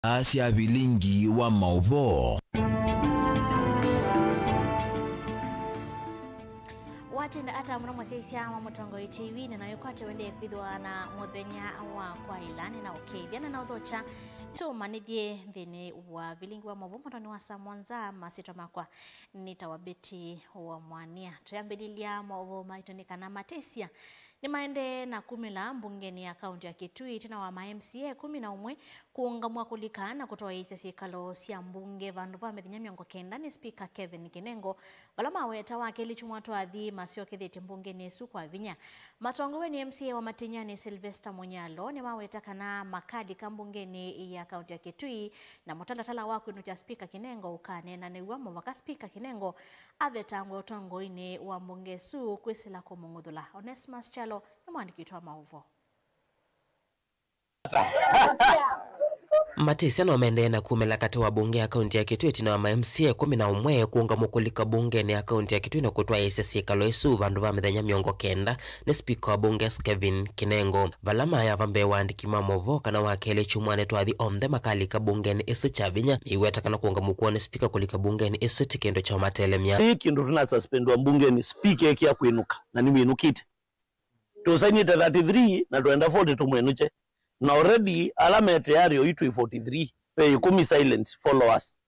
Asia bilingi wa mauvo. Watinda ata muna mwasisia wa Mutongo TV na yukwate wende kwithwa na muthenya wa kwa ilani na ukeithia na uthocha tu manithie thini wa bilingi wa mauvo ni wa Samwanza masito makwa nitawabeti wa mwania tuyambelilia mauvo maitonikana matesia ni maende na kumila mbungeni ya kaunti ya Kitui tena wa MCA 11 kuungamwa kulikana kutoa isesikalo sia mbunge vandu va methenya miongo kenda ni Speaker Kevin Kinengo valama weta wake lichumwato adhi masio kithiti mbungeni su kwa vinya matongo ni MCA wa Matinyani Sylvester Munyalo ni maweta kana makadi kambungeni ya kaunti ya Kitui na mutalatala wako ino cha Speaker Kinengo ukane na ni wamo waka Speaker Kinengo avetangwa utongo ine wa mbunge su kwisila kumungudhula Onesmus Chalo ni mwandikitwa mauvo. Matesia no mende na kumela kati wa bunge ya kaunti ya Kitui tina wa MCA 11 kuunga mukulika bunge ni akaunti ya Kitui na kutoa isesikalo isu vandu va mithenya miongo kenda ni Speaker wa bunge Kevin Kinengo valama ya vambe waandikima mauvo kana wakele chumwane twathi omthe makalika bunge ni isu chavinya iweta kana kuunga mukuwa ni Speaker kulika bunge ni isu tikendo cha matelemia hii kindu tuna suspendwa bunge ni Speaker eki ya kuinuka na ni minukite tusainite 33 na tuenda 40 tumwenuche na already alama tayari oitu 43 pe kumi silence followers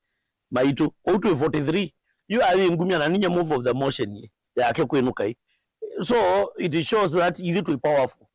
maitu oitu 43 you are ngumya na ninye move of the motion yake kuinuka hii so it shows that it is powerful.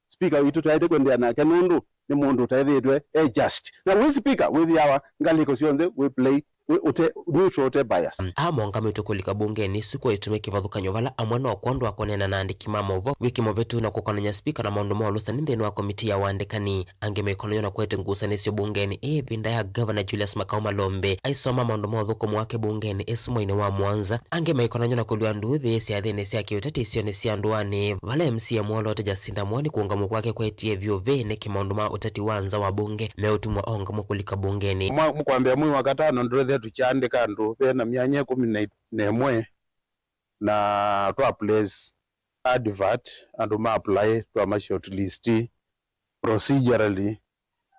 Speaker witu taide kwendea na kanundu ni mundu taithitwe just na we Speaker with our ngaliko sionde we play ute neutral bias amonga mitu kulika bunge ni suko itumiki vathukanyo vala amwana okondo akonena na andikima mauvo wiki movetu na kukonanya Speaker na maundu maulusa ni nthini wa komiti ya waandikani ange meikonoyo na kwete ngusanisyo bungeni binda ya Governor Julius Makau Malombe aisoma maundu mauthukumu wake bungeni isumwaine wa Mwanza ange meikonoyo na kulua nduthi sia thini sia kiuteti isio ni sia nduani vala MCA Mwolote Jacinta Mwoni kuungamu kwake kwetie vyove ni kimaundu ma utati wanza wa bunge meutumwa ongamu kulika bungeni mkwambia mwi wakatano ndure tuchandika ndu pena myanya 11 na to place advert and ma apply to a short list procedurally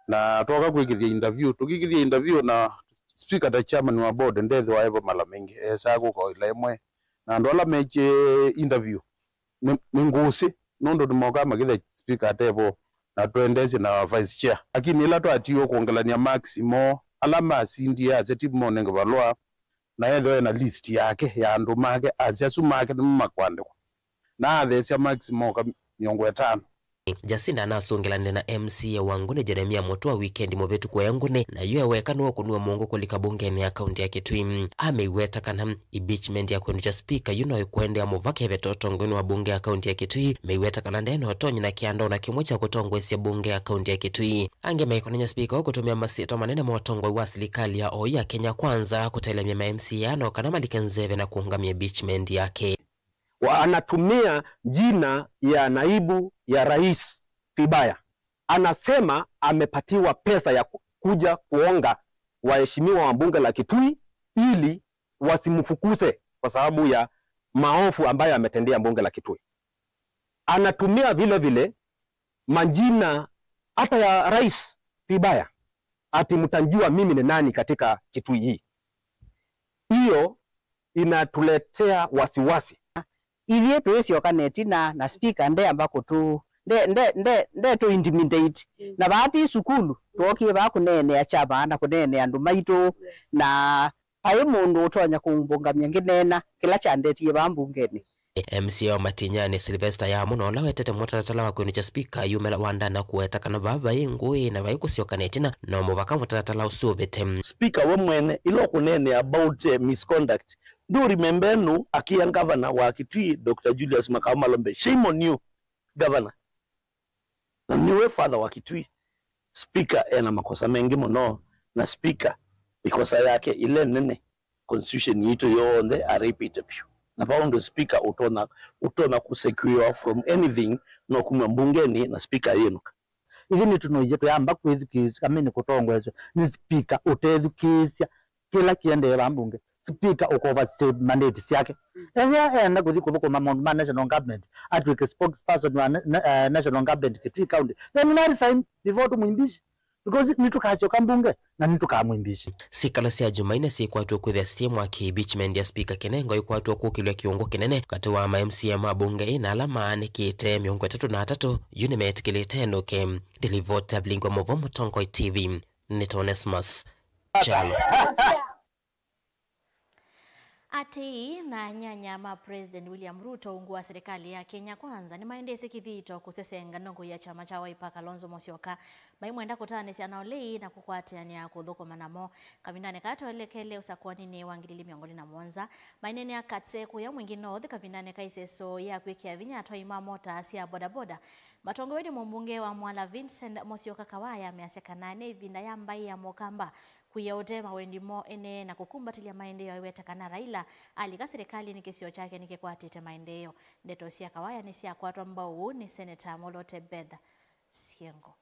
na toka kuikiria interview tukikiria interview na Speaker the chairman wa board ndethe wa Eva Malamingi esago ko ilemwe na ndola meche interview ni ngusi nondo dimoka magithe Speaker tebo na tuendeze na vice chair lakini ila to atiyo kuongelania maximo alama asindi azetibu monenge balwa na yetho na list yake ya andu make aziasu make ni makwandikwa na athesia maximo ka 50. Jacinta anasongelane na MCA Wangune Jeremia Mutua weekend movetu kwa yangune na yue weka nuwa kunua mungu kulika bunge ni akaunti ya Kitui ameiweta kana impeachment ya kwenu cha Speaker yukwende ya muvake vetoto ngoni wa bunge ya akaunti ya Kitui meiweta kana ndeno otonyi na kiando na kimocha kutongwesi ya bunge ya akaunti ya Kitui ange meikonenya Speaker kutumia masito manene mwotongwa wa serikali ya ya Kenya Kwanza kutelemia ma MCA no kana malikenzeve na kuungamia impeachment yake anatumia jina ya naibu ya rais vibaya. Anasema amepatiwa pesa ya kuja kuonga waheshimiwa wa bunge la Kitui ili wasimfukuse kwa sababu ya maofu ambayo ametendea bunge la Kitui. Anatumia vile vile majina hata ya rais vibaya. Ati mtanjua mimi ni nani katika Kitui hii. Hiyo inatuletea wasiwasi. Ivie tuwesi yokaneti na Speaker nde ambako tu nde to intimidate na bahati sukulu tuokie bakunene ya chaba na kunene andu maito na payo mundu utonya kumbungamya nginena kila chandetie bambungeni MCA wa Matinyani Sylvester ya muno la wetete mutalatala wa kwenu cha Speaker yumela wandana kuweta kana vava ingui na vaikusiokanetina na muvaka mutalatala usuvete Speaker wa mwene ilo kunene about misconduct. Do remember no akia governor wa Kitui Dr. Julius Makau Malombe. Shame on you governor. Na niwe father wa Kitui. Speaker ena makosa mengi muno na Speaker because yake ile nene constitution yito yonde a repeat pio. Na paundo Speaker utona kusecure from anything no kuma mbungeni na Speaker yenu. Hivi ni tunoje yamba kwezukizwa kamene kutongwezwe ni Speaker utezukizya kila kiende bambunge Speaker overstay mandate yake enda kuzikuvuko ma national government atweke spokesperson wa national government Kitui county then nari sign before to mwimbishi because nitukasyo kambunge na nitukamwimbishi sikala cia Jumaine sikwatwo kwithia stimu wa kibichment ya speaker Kinengo ikwatwo kukilwa kiungo kinene kati wa MCM abunge na alama nikite 33 unimetikilite nduke delivota Vilingwa Movo Mutongo TV Nitonesmus Chalo Ati na nyanyama President William Ruto ungua serikali ya Kenya Kwanza ni maendesi kithito kusesenga nongo ya chama cha Wiper Kalonzo Musyoka maimwenda kutane cia naolei na kukwatiania kuthoko manamo kavindane katoelekele usakwani ni wangilili miongoni na Mwanza mainene akatse kuya mwingi north kavindane kaiseso ya kwikia vinya toima mota cia bodaboda matongo wedi mumbunge wa Mwala Vincent Musyoka Kawaya ameasekanane vinda ya mbai ya Mokamba kuyaote mawendimo ene na kukumbatilia maendeleo yawetakana Raila alika serikali ni kisio chake nikikwatite maendeleo ndeto cia Kawaya ni cia kwatwa mbau ni Senator Molote Beth Siengo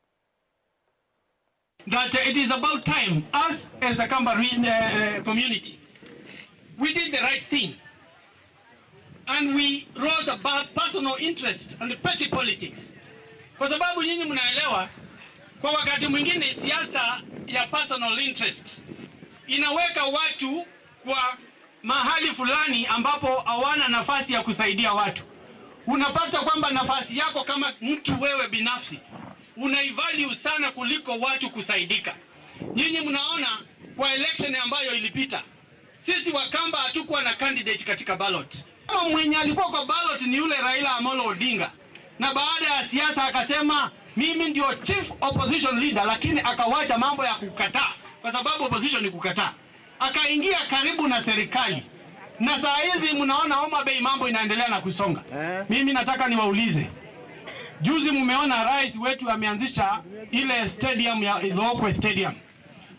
that it is about time us as a Kamba community we did the right thing and we rose above personal interest and petty politics kwa sababu nyinyi mnaelewa kwa wakati mwingine siasa ya personal interest inaweka watu kwa mahali fulani ambapo hawana nafasi ya kusaidia watu. Unapata kwamba nafasi yako kama mtu wewe binafsi unaivalue sana kuliko watu kusaidika. Nyinyi mnaona kwa election ambayo ilipita sisi Wakamba hatukuwa na candidate katika ballot. Kama mwenye alikuwa kwa ballot ni yule Raila Amolo Odinga, na baada ya siasa akasema mimi ndio chief opposition leader, lakini akawacha mambo ya kukataa kwa sababu opposition ni kukataa. Akaingia karibu na serikali. Na saa hizi mnaona Homa Bay mambo inaendelea na kusonga. Mimi nataka niwaulize. Juzi mumeona rais wetu ameanzisha ile stadium ya Ilokwe Stadium.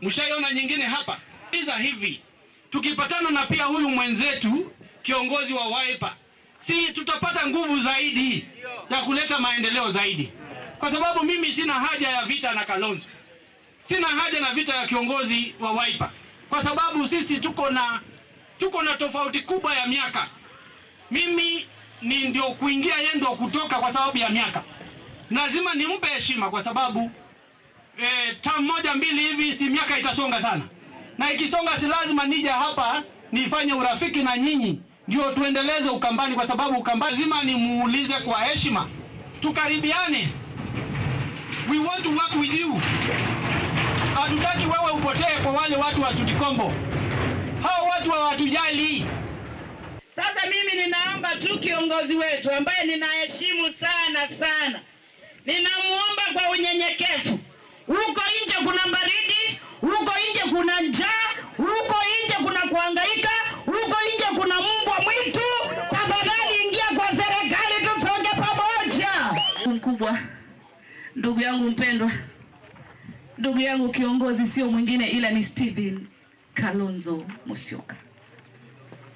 Mshaiona nyingine hapa. Iza hivi. Tukipatana na pia huyu mwenzetu kiongozi wa Wiper, si tutapata nguvu zaidi ya kuleta maendeleo zaidi. Kwa sababu mimi sina haja ya vita na Kalonzo. Sina haja na vita ya kiongozi wa Wiper. Kwa sababu sisi tuko na tofauti kubwa ya miaka. Mimi ni ndio kuingia yeye ndio kutoka kwa sababu ya miaka. Lazima nimpe heshima kwa sababu tamu moja mbili hivi si miaka itasonga sana. Na ikisonga si lazima nije hapa nifanye urafiki na nyinyi ndio tuendeleze Ukambani, kwa sababu Ukambani lazima nimuulize kwa heshima. Tukaribiane. We want to work with you. Hatutaki wewe upotee kwa wale watu wa Sutikombo. Hao watu hawatujali. Sasa mimi ninaomba tu kiongozi wetu ambaye ninaheshimu sana sana. Ninamuomba kwa unyenyekevu. Huko nje kuna baridi, huko nje kuna njaa, huko nje kuna kuhangaika, huko nje kuna mbwa mwitu. Tafadhali ingia kwa serikali tusonge pamoja. Mkubwa, ndugu yangu mpendwa, ndugu yangu kiongozi sio mwingine ila ni Stephen Kalonzo Musyoka.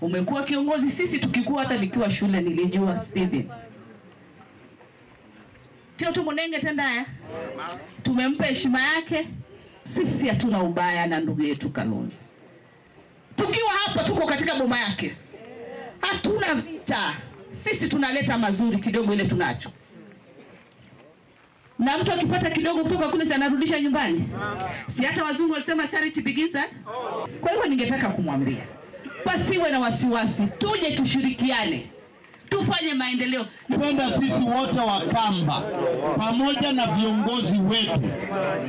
Umekuwa kiongozi, sisi tukikuwa hata nikiwa shule nilijua Stephen. Tio tumunenge tendaya. Tumempa heshima yake. Sisi hatuna ubaya na ndugu yetu Kalonzo. Tukiwa hapa tuko katika boma yake. Hatuna vita. Sisi tunaleta mazuri kidogo ile tunacho. Na mtu akipata kidogo kutoka kule si anarudisha nyumbani. Si hata wazungu walisema charity begins at. Kwa hivyo ningetaka kumwambia pasiwe na wasiwasi, tuje tushirikiane, tufanye maendeleo. Napenda sisi wote wa Kamba pamoja na viongozi wetu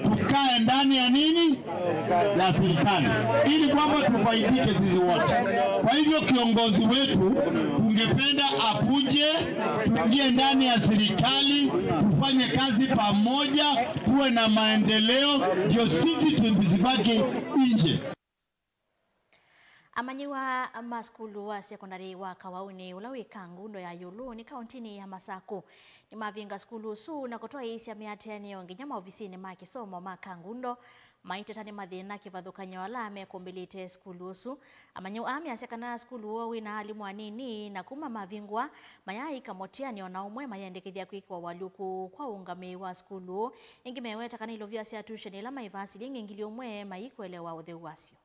tukae ndani ya nini? Ya serikali, ili kwamba tufaidike sisi wote. Kwa hivyo kiongozi wetu tungependa akuje, tuingie ndani ya serikali, tufanye kazi pamoja, tuwe na maendeleo, ndio sisi tusibaki nje. Amanyiwa maskulu wa sekondari wa Kawauni ulawika ngundo ya Yulu ni kauntini ya Masako. Ni mavinga skulu su na kutoa isi ya miatiani onginyama ofisini makisomo makangundo. Maitetani madhina kivadhukanya wala mekombilite skulu su. Amanyiwa asekana skulu wa wina halimu anini na kuma mavingwa. Mayai kamotiani onaumwe mayandekithia kuikwa waluku kwa ungame wa skulu. Ingimeweta kanilo vya siatushe nila maivasi lingi ngili umwe maikuelewa udhe wasio.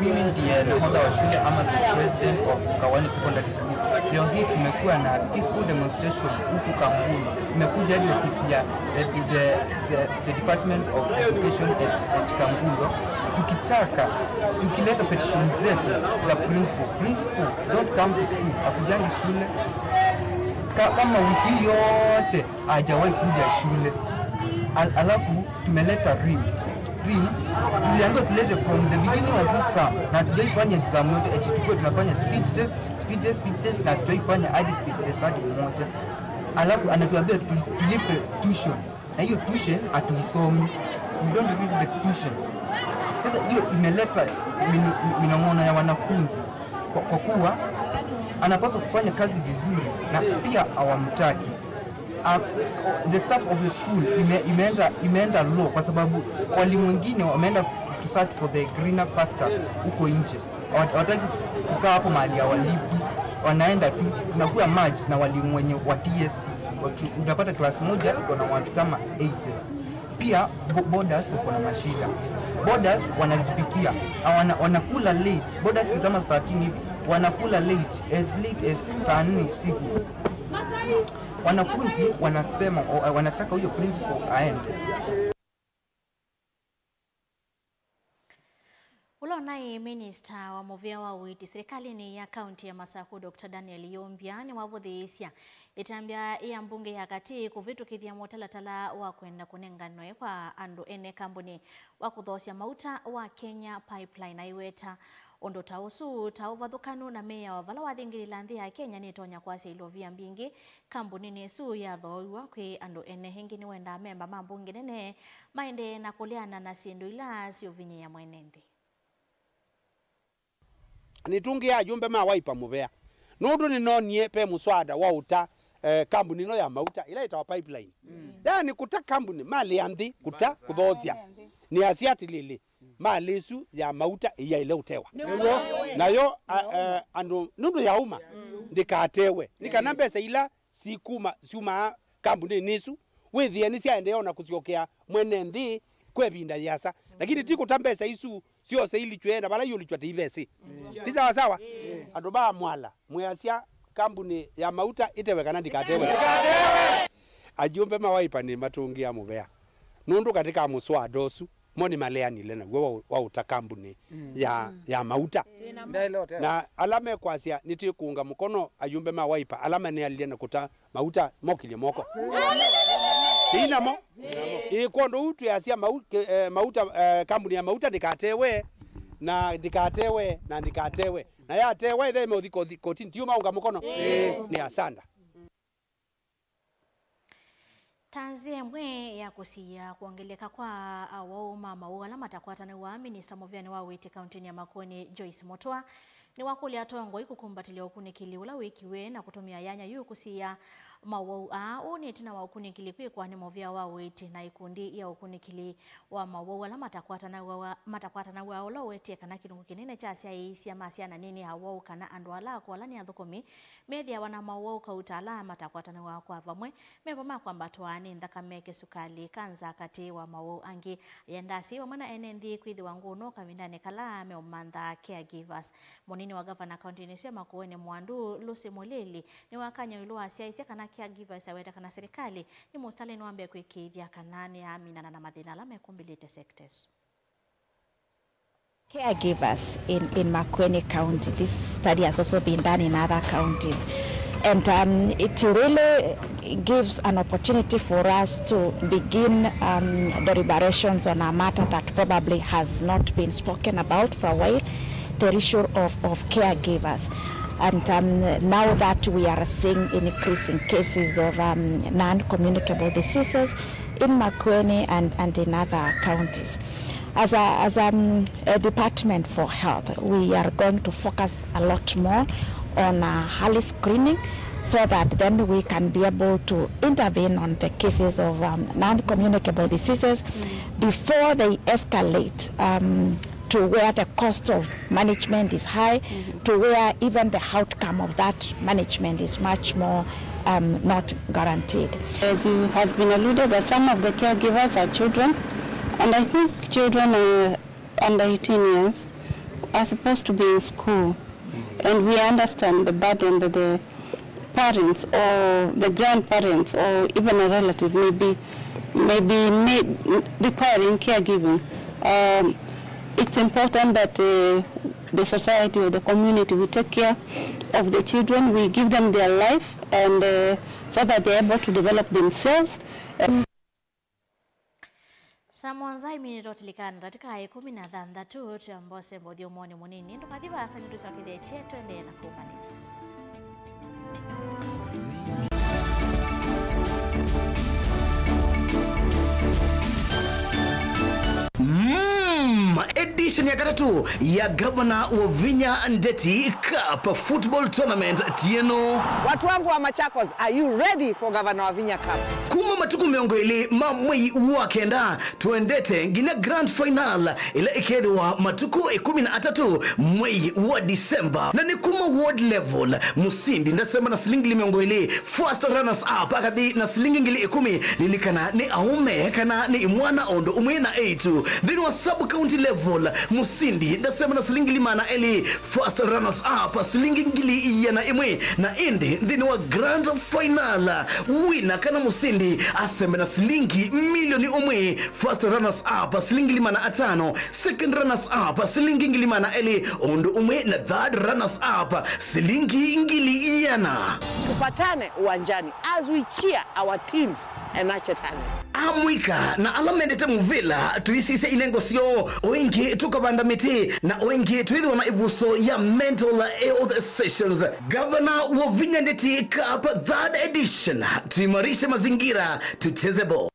Mimi ndiye nahodha wa shule ama the president of Kawani Secondary School. Leo hii tumekuwa na peaceful demonstration huku Kambulu. Tumekuja hadi ofisi ya the Department of Education at Kambulu tukileta petition zetu za principal don't come to school, akujangi shule kama wiki yote hajawahi kuja shule. Alafu tumeleta rim tuliambiwa tulete from the beginning of this term, na tujaifanya exam yote eti tukue tunafanya speed test na tujaifanya hadi speed test hadi moja. Alafu anatuambia tulipe tuition, na hiyo tuition hatuisomi, we don't read the tuition. Sasa hiyo imeleta minong'ono ya wanafunzi kwa kuwa anapaswa kufanya kazi vizuri na pia hawamtaki. The staff of the school imeenda low kwa sababu walimu wengine wameenda to search for the greener pastures huko nje. Hawataki kukaa hapo mahali hawalipi, wanaenda tu, tunakuwa merge na walimu wenye wa TSC. Unapata class moja iko na watu kama 8. Pia boarders wako na mashida. Boarders wanajipikia, wanakula late. Boarders ni kama 13 hivi, wanakula late as saa 4 usiku. Wanafunzi wanasema wanataka huyo principal aende. Ulo naye Minister wa Movia wa Witi serikali ni ya kaunti ya Masaku Dr. Daniel Yombia ni wavuthiisya itambia ya mbunge ya kati kuvitu kithia motalatala wa kwenda kunenganwe kwa andu ene kambuni wa kuthosya mauta wa Kenya Pipeline aiweta ondo tausu tauvathukanu na meya wa vala wathingirila nthi ya Kenya ni tonya kwasya ilovia mbingi kambuni nesu ya thoiwa kwi andu ene hengi ni wenda memba mambunge nene maende na kuliana na sindu ila sio vinye ya mwenenthi. Nitungi ya jumbe ma waipa Muvea nundu ni nonie pe muswada wa uta kambuni no ya mauta ila ita pipeline yani kuta kambuni mali anthi kuta kuthozia ni asiati lili malisu ya mauta iya ile utewa nayo andu nundu ya uma ndikatewe nikana mbesa ila siuma kambuni nisu withie ni cia endeo na kuciokea mwene nthi kwebinda yasa lakini tikuta mbesa isu sio seili chwenda bala yuli chwate ivesi kisa sawa andu ba mwala mweasia kambuni ya mauta itewekana ndikatewe ajumbe mawaipa ni matungi ya Muvea nundu katika muswada osu moni maleani lena wewe wa utakambuni ya mauta na alame kwasia niti kuunga mkono ajumbe mawaipa alama ni aliena kuta mauta mokili moko sina mo ikondo utu yasia mauta kambuni ya mauta dikatewe na yatewe the me kotini tiuma unga mkono ni asanda. Tanzia mwe ya kusia kuongeleka kwa awao mama wala matakwata na wa Minister Moviani wa Witi County ya Makoni Joyce Motoa ni wakuli atongo ikukumbatilia ukunikili ula wikiwe na kutumia yanya yu kusia mawau uni tina wa ukunikili kwa ni Movia wa Witi na ikundi ya ukunikili wa mawau wala matakwata na wa ula weti kana kilungu kinene cha asia isi ama asia na nini awau kana andwala kwa wala ni adhukomi media wana mawau kautala matakwata na wa kwa vamwe mebama kwa mbatuani ndhakameke sukali kanza kati wa mawau angi yandasi wa mana enendi kuidhi wangu no kavindane kala meumandha caregivers monini wa Governor County nisema kuwene mwandu Lucy Moleli ni wakanya ilo asia isi kana caregivers aweta kana serikali ni mustali nwambe kuikidhia kanani amina na madhina lame kumbilite sectors. Caregivers in Makueni County. This study has also been done in other counties. And it really gives an opportunity for us to begin deliberations on a matter that probably has not been spoken about for a while, the issue of caregivers. And now that we are seeing increasing cases of non-communicable diseases in Makueni and in other counties. As a Department for Health, we are going to focus a lot more on early screening so that then we can be able to intervene on the cases of non-communicable diseases before they escalate to where the cost of management is high, to where even the outcome of that management is much more not guaranteed. As it has been alluded that some of the caregivers are children, and I think children under 18 years are supposed to be in school, and we understand the burden that the parents or the grandparents or even a relative may be requiring caregiving. It's important that the society or the community will take care of the children, we give them their life, and so that they're able to develop themselves. Samonza iminirotilikana katika haye 16 tuyambo sembo diomoni munini ndo kadhiba asanyidu sa kide chetu ende na kumaniki. Edition ya katatu ya Governor wa Vinya Ndeti Cup Football Tournament tieno. Watu wangu wa Machakos, are you ready for Governor wa Vinya Cup? Kuma matuku miongo ili mamwei wakenda tuendete ngine grand final ila ikedwa matuku 13 mwei wa Disemba na ni kuma world level musindi ndasema na silingi miongo ili first runners up akadi na silingi ngili 10 lilikana ni aume kana ni mwana ondo umwena 8 then wa sub county level musindi ndasema na silingi limana eli first runners up silingi ngili yana imwe na indi then wa grand final winner kana musindi aseme na silingi milioni umwe first runners up silingi limana 5 second runners up silingi ngili mana eli ondo umwe na third runners up silingi ngili yana. Tupatane uwanjani as we cheer our teams and nurture talent. Amwika na alamendete muvila tuisise inengo sio oingi tukabanda miti na oingi tuidhiwa na ivuso ya mental health sessions. Governor wa Vinya Ndeti Cup 3rd edition, tuimarishe mazingira tucheze ball.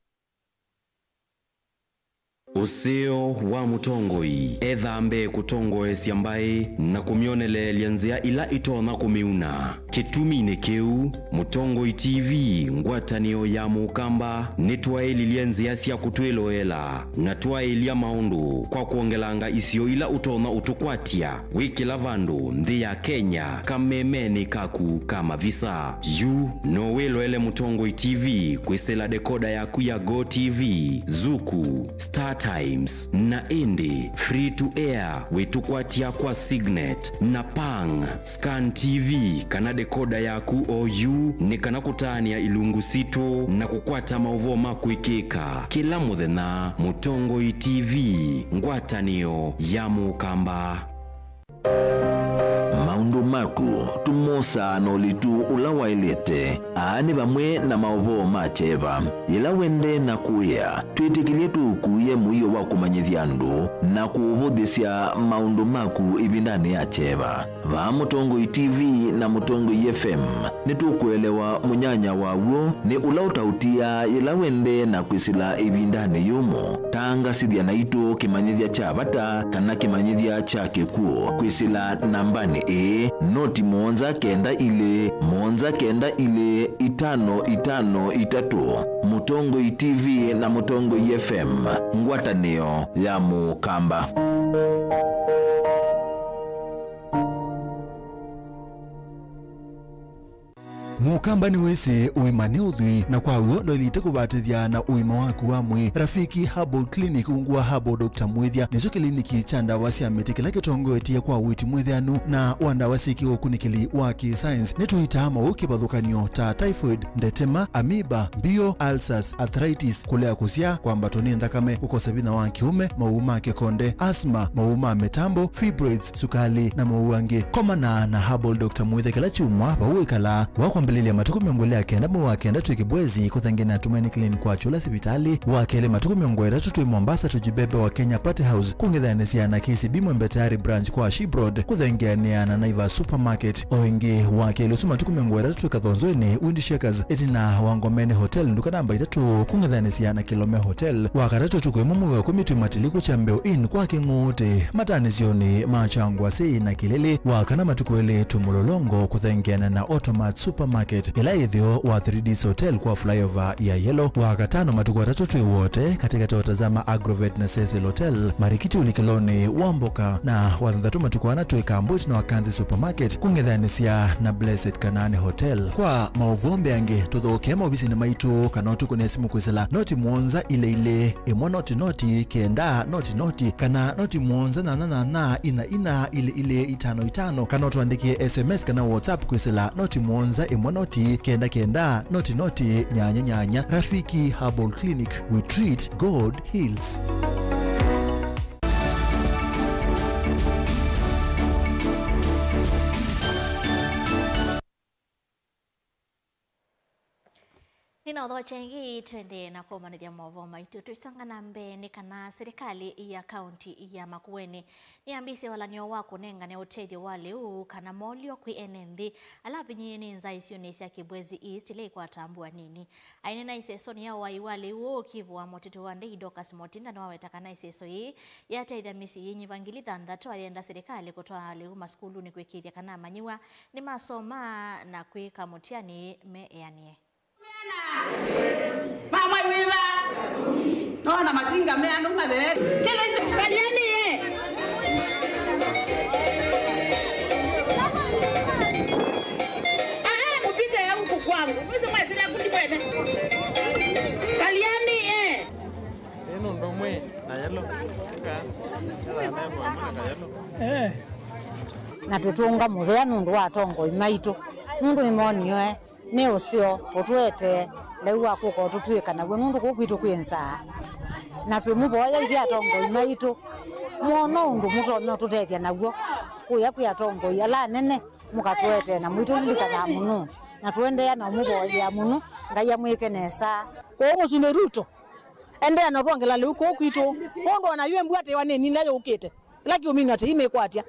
Useo wa mutongoi ethambe kutongoe siambai na kumionele lianzia ila itona kumiuna kitumine keu Mutongoi TV ngwatanio ya mukamba nitwaili lianzia sia kutweloela na twaili ya maundu kwa kuongelanga isio ila utona utukwatia wiki lavandu nthi ya Kenya kamemeni kaku kama visa yu noweloele Mutongoi TV kwisela dekoda ya kuya Go TV Zuku Star Times na Indi free to air wetukwatia kwa Signet na Pang Scan TV kana dekoda yaku OU ni kana kutania ilungu sito na kukwata mauvo makuikika kila muthenya Mutongoi TV ngwatanio ya mukamba. Maundu maku tumosa no litu ulawailete aani bamwe na maovo macheva ila wende na kuya twitikilie tukuye muyo wa kumanyithia andu na kuvuthisia maundu maku ibindani ya cheva va Mutongoi TV na Mutongoi FM nitukuelewa munyanya wawo ni ula utautia ila wende na kwisila ibindani yumo tanga sithia na itu kimanyithia cha bata kana kimanyithia cha kikuo kwisila nambani noti monza kenda ile 5553 Mutongoi TV na Mutongoi FM ngwatanio ya mukamba. Mukamba ni wese uimane udhui na kwa huo ndo ilite kubatithia na uima waku wa mwi Rafiki Herbal Clinic ungua Herbal Dr. Mwithia nizo kliniki chanda wasi ameti kila kitongo etia kwa witi mwithianu na wanda wasiki ukunikili waki science netuita ama ukibadhukanio ta typhoid, ndetema, amoeba, bio, ulcers, arthritis, kulea kusia kwa mbatoni ndakame ukosebina wa kiume, mauma kekonde, asma, mauma metambo, fibroids, sukali na mauange. Komana na Herbal Dr. Mwithia kila chumwa pa uikala wakwa mbelele matuku miongolea kenda mwakenda tuikibwezi kuthangena Tumaini Clinic kwa chula sibitali wakele matuku miongolea tutui Mombasa tujibebe wa Kenya Party House kungedhanesia na KCB Mwembetari branch kwa Shibroad kuthangenia na Naiva Supermarket oingi wakele usuma matuku miongolea tuikadhonzoeni Windy Shakers etina Wangomene Hotel nduka namba 3 kungedhanesia na Kilome Hotel wakarato tukwe mumu wa kumitu matiliku chambeo in kwa kingote matanizioni machangwa sei na kilele wakana matuku ele tumulolongo kuthangena na Automat Supermarket supermarket ila ithio wa 3D's Hotel kwa flyover ya Yellow. Wa gatano matuku atatu twi wote katika tawatazama Agrovet na Cecil Hotel Marikiti ulikiloni Wamboka, na wathanthatu matuku ana twi Kambwit na Wakanzi supermarket kungethanisia na Blessed Kanane Hotel. Kwa mauvombe ange tuthoke maobisini maitu kana utukune simu kwisela noti mwonza ile imwe noti kenda noti kana noti mwonza na ina ile 55 kana tuandikie SMS kana WhatsApp kwisela noti mwonza imwe noti kenda noti nyanya. Rafiki Herbal Clinic, we treat, God heals. Ninaodho chengi twende na kumanithia movo maitu tuisonga na mbeni kana serikali ya kaunti ya Makueni niambise walanio wako nenga ne utedio wale kana molio kwi enendi alavi nyini nza isionesia Kibwezi East ile kwa tambua nini ainena iseso ni ya wale kivu wa moteto wande Idokas Motinda na wawetaka na iseso hii yata idhamisi yenye vangili thandato alienda serikali kutoa leo maskulu ni kwekithia kana manyiwa ni masoma na kwika mutiani meeanie Mama wiva nona matinga me anu madhe kila hizo kaliani ye mpite ya huku kwangu mwizo mwazira kutibwene kaliani ye eno ndo mwe na yalo na tutunga muthea nundu wa tongo imaitu nundu ni monio ni ucio utwete leu akuko tutwika na nundu kukwitu kwinsa na tumuboya ithia tongo imaitu muono undu mutono tutethia naguo kuya tongo yala nene mukatwete na mwitu lilikana muno na tuendea na muboya muno ngaya mwikenesa ko musume Ruto ende na rongela leu ko kwitu ondo na ywe mbwate waneni nayo ukete laki umini ate imekwatia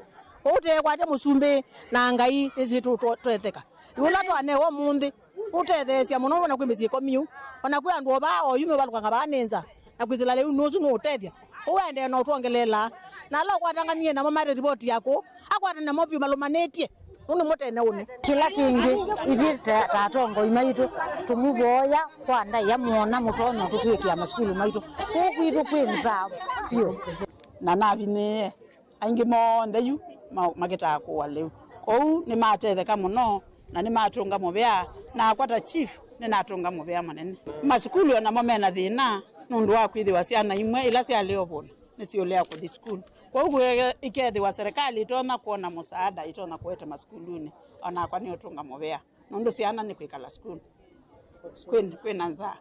ute kwate musumbe na ngai izitu twetheka yula twane wo mundi utethesia muno na kwimbisie komiu ona kwi andu ba oyume balukanga banenza na kwizila leu nozu no utethia uende na utwongelela na la kwatanganie na mama report yako akwata na mopi malumanetie uno motene une kila kingi ithite tatongo imaitu tumuboya kwa ndai ya muona mutono tutwikia maskulu maitu kukwitu kwinza pio na nabine aingi monde yu mageta ko leu ko ni matetheka muno na ni matunga mubea na kwata chief ni natunga mubea manene maskulu na momena thina nundu wa kwithiwa ciana imwe ila cia leo bona ni ciolea ku school kwa ugu ikethiwa serikali itona kuona musaada itona kueta maskuluni ona kwa ni utunga mubea nundu ciana ni kwikala school kwena nza.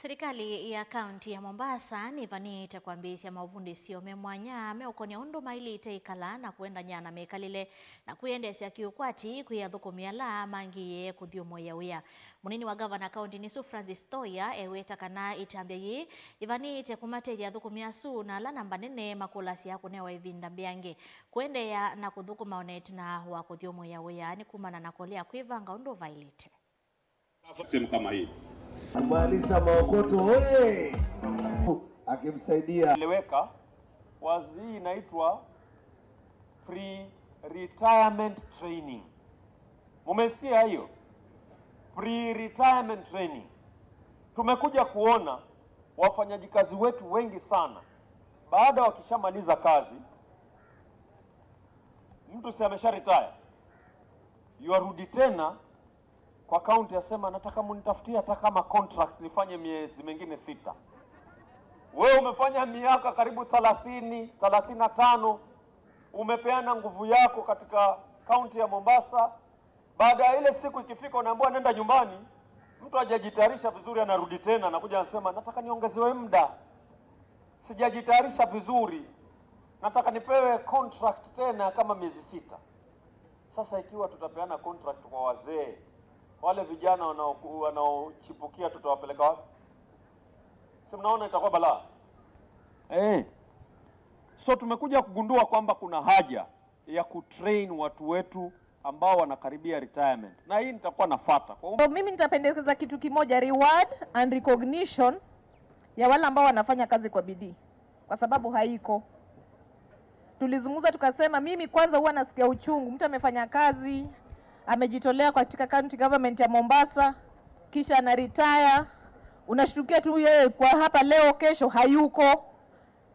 Serikali ya kaunti ya Mombasa ni vanita kwambisia mauvundi sio memwanya meokonia undu maili iteikala na kuenda nyana mekalile na kuendesya kiukwati kuyathukumia la mangiye kuthiomo ya uya. Munini wa gavana kaunti ni Su Francis Toya eweta kana itambia yi ivanite kumatethia thukumia su na la namba nene makulasi ya kunewa ivinda mbiange kuende ya na kuthukuma oneti na wa kuthiomo ya uya ni kumana na kolea kuivanga undu vailite. Sehemu kama hii Kubalisa Maokoto oye akimsaidia eleweka wazi inaitwa pre-retirement training. Mumesikia hiyo? Pre-retirement training. Tumekuja kuona wafanyajikazi wetu wengi sana baada wakishamaliza kazi mtu si amesha retire yuarudi tena kwa kaunti yasema nataka munitafutie hata kama contract nifanye miezi mingine 6. Wewe umefanya miaka karibu 30, 35, umepeana nguvu yako katika kaunti ya Mombasa. Baada ya ile siku ikifika unaambiwa nenda nyumbani, mtu hajajitayarisha vizuri anarudi tena anakuja anasema nataka niongezewe muda. Sijajitayarisha vizuri. Nataka nipewe contract tena kama miezi 6. Sasa ikiwa tutapeana contract kwa wazee, wale vijana wanaochipukia tutawapeleka wapi? Si mnaona itakuwa balaa. So tumekuja kugundua kwamba kuna haja ya kutrain watu wetu ambao wanakaribia retirement. Na hii nitakuwa nafuata. So, mimi nitapendekeza kitu kimoja, reward and recognition ya wale ambao wanafanya kazi kwa bidii. Kwa sababu haiko. Tulizungumza tukasema mimi kwanza huwa nasikia uchungu. Mtu amefanya kazi amejitolea katika county government ya Mombasa, kisha ana retire. Unashtukia tu yeye kwa hapa leo, kesho hayuko.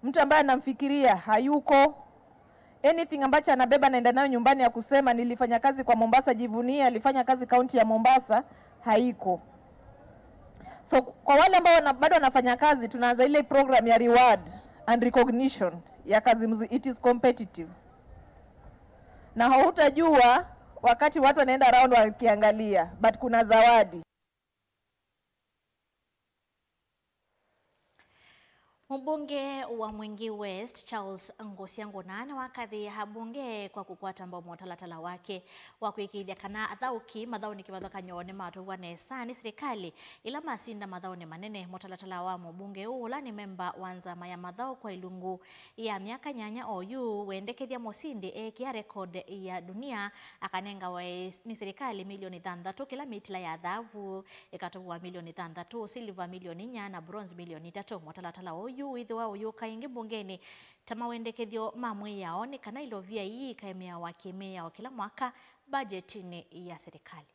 Mtu ambaye anamfikiria hayuko. Anything ambacho anabeba naenda nayo nyumbani ya kusema nilifanya kazi kwa Mombasa, jivunia alifanya kazi kaunti ya Mombasa, haiko. So kwa wale ambao bado wanafanya kazi, tunaanza ile program ya reward and recognition ya kazi mzuri. It is competitive. Na hautajua wakati watu wanaenda round wakiangalia, but kuna zawadi. Mbunge wa Mwingi West Charles Ngosia Ngonane wakadhi habunge kwa kukwata ambao mutalatala wake wa kuikithia kana athauki mathauni kivathoka nyone matuwa nesani serikali ila masinda mathauni manene. Mutalatala wa mbunge ula ni memba wa nzama ya mathau kwa ilungu ya miaka nyanya oyu wendekethia musindi kia record ya dunia akanenga wa ni serikali milioni 6 kila mitila ya dhahabu ikatoa milioni 6, silver milioni 4 na bronze milioni 3. Mutalatala oyu withwa uyu kaingi bungeni tamawendekethio mamwe yao ni kana ilovia hii kaemea wakemea wa kila mwaka budgetini ya serikali.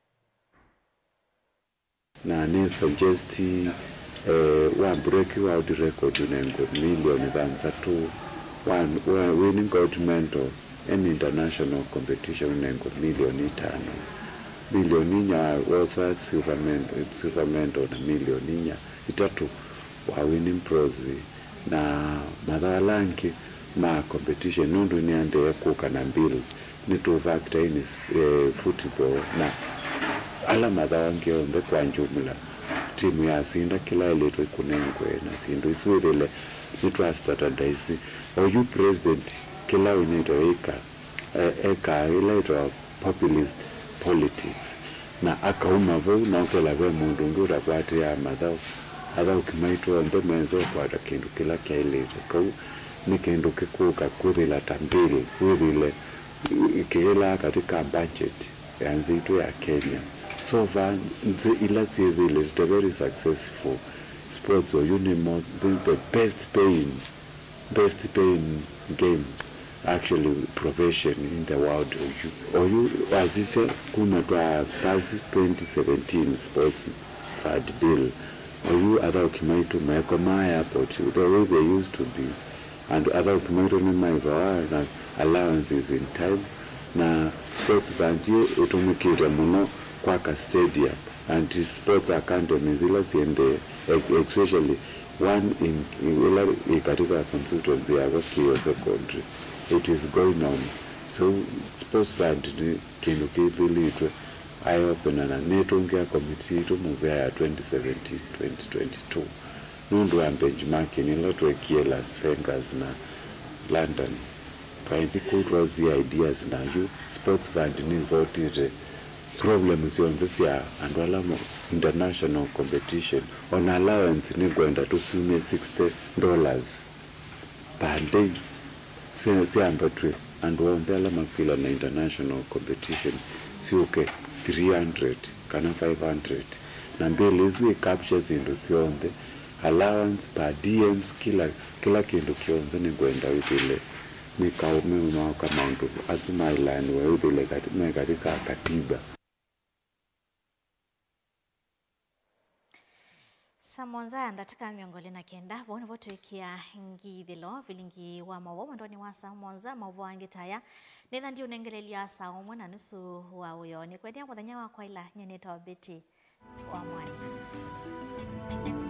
Na ni suggesti one break out record unengo milioni 3 one winning government an international competition unengo milioni 5 milioni nya wosa silvermento na milioni nya 3 wa winning prozi na madhalanki ma competition nundu ni ande ya kuka na mbili ni to factor in football na ala madhalanki onde kwa njumla timu ya sinda kila ile to kunengwe na sindu iswedele ni to standardize oyu president kila unito eka ile to populist politics na akauma vo na kula ve mundu ndura kwati ya madhao atha ukimaitwa ndo menzo kwa kindu kila kiailete kau ni kindu kikuka kuthila tambili kuthile ikihela katika budget ya nzitu ya Kenya. So far ila zivile it's very successful sports or unimo the best paying game actually profession in the world. Or you as I said kuna kwa past 2017 sports fund bill or you other Kimaitu Mekoma airport the way they used to be and other Kimaitu ni maiva allowances in time na sports fund itumikira muno kwa stadium and sports academy zila siende especially one in katika consultancy ya Kio secondary it is going on. So sports fund ni kindu kithilitwe I open na netongia committee to move ya 2017-2022 nundu wa benchmarking ilotwe kia Las Vegas na London kainzi kutwa zi ideas na you sports fund ni zotire problems yonze ya andwalamo international competition on allowance ni kwenda tusumie $60 per day siambatwe and on the makila na international competition si okay 300 kana 500 na mbele zwe captures industry allowance per DMs kila kindu kionze ni kwenda witile ni kaume mwaka maundu azuma ilan wa witile katika katiba. Samonza ndataka miongole na kenda voni voto ikia ngithilo vilingi wa mawo ndoni wa Samonza mawo angitaya nitha ndi unengelelia saa 1:30 wa uyoni kwendia muthenya wa kwa ila nyeneta wa beti wa mwani.